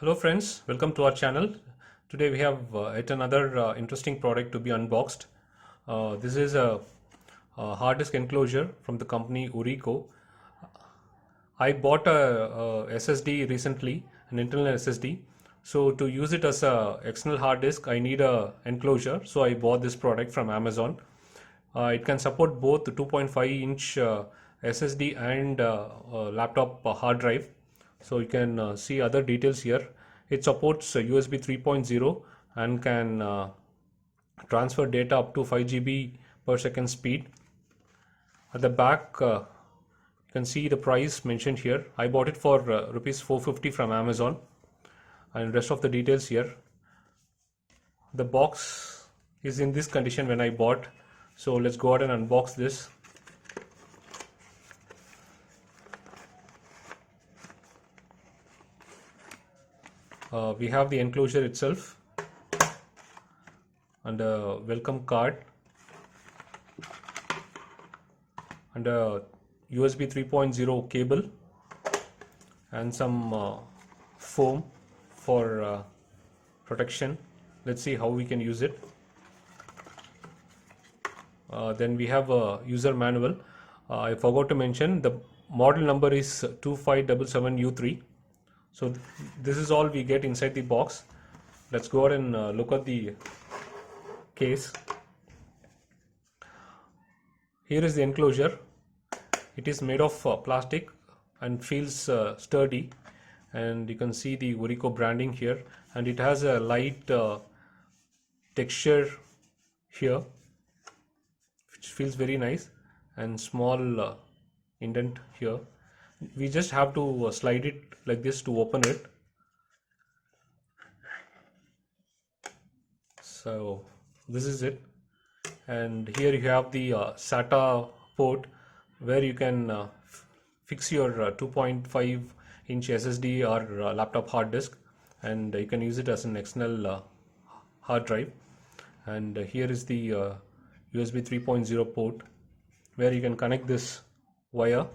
Hello friends, welcome to our channel. Today we have yet another interesting product to be unboxed. This is a hard disk enclosure from the company Urico. I bought a SSD recently, an internal SSD. So to use it as a external hard disk, I need a enclosure. So I bought this product from Amazon. It can support both the 2.5-inch SSD and laptop hard drive. So you can see other details here. It supports USB 3.0 and can transfer data up to 5 GB per second speed. At the back, you can see the price mentioned here. I bought it for rupees 450 from Amazon, and rest of the details here. The box is in this condition when I bought. So let's go ahead and unbox this. We have the enclosure itself and a welcome card and a USB 3.0 cable and some foam for protection. Let's see how we can use it. Then we have a user manual. I forgot to mention the model number is 2577U3. So this is all we get inside the box. Let's go ahead and look at the case. Here is the enclosure. It is made of plastic and feels sturdy, and you can see the Urico branding here, and it has a light texture here which feels very nice, and small indent here. We just have to slide it like this to open it. So this is it, and here you have the SATA port where you can fix your 2.5-inch SSD or laptop hard disk, and you can use it as an external hard drive. And here is the USB 3.0 port where you can connect this wire.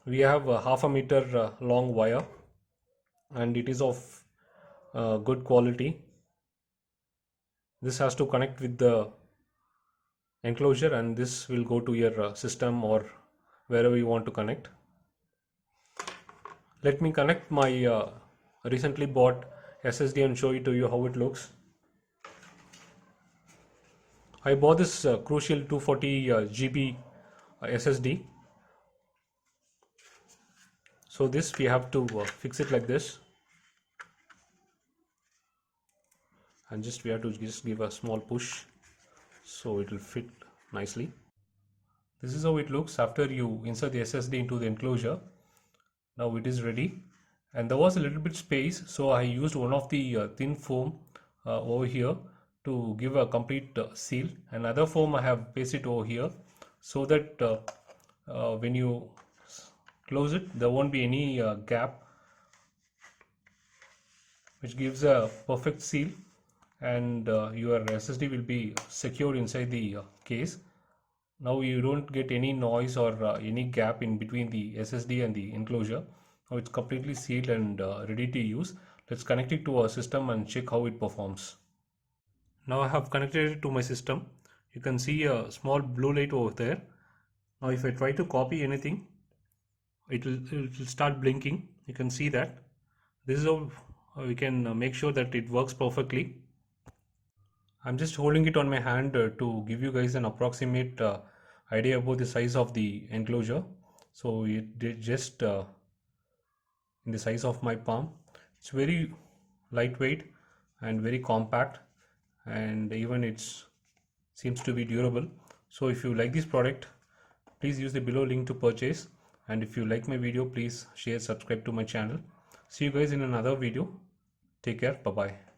We have a half a meter long wire, and it is of good quality. This has to connect with the enclosure, and this will go to your system or wherever you want to connect. Let me connect my recently bought SSD and show it to you how it looks. I bought this Crucial 240 GB SSD. So this we have to fix it like this, and we have to just give a small push so it will fit nicely. This is how it looks after you insert the SSD into the enclosure. Now it is ready, and there was a little bit space, so I used one of the thin foam over here to give a complete seal. Another foam I have pasted over here so that when you close it there won't be any gap, which gives a perfect seal, and your SSD will be secured inside the case. Now you don't get any noise or any gap in between the SSD and the enclosure. Now it's completely sealed and ready to use. Let's connect it to our system and check how it performs. Now I have connected it to my system. You can see a small blue light over there. Now if I try to copy anything, it will start blinking. You can see that. This is how we can make sure that it works perfectly. I'm just holding it on my hand to give you guys an approximate idea about the size of the enclosure. So it just in the size of my palm. It's very lightweight and very compact, and even it seems to be durable. So if you like this product, please use the below link to purchase, and if you like my video, please share, subscribe to my channel. See you guys in another video. Take care. Bye bye.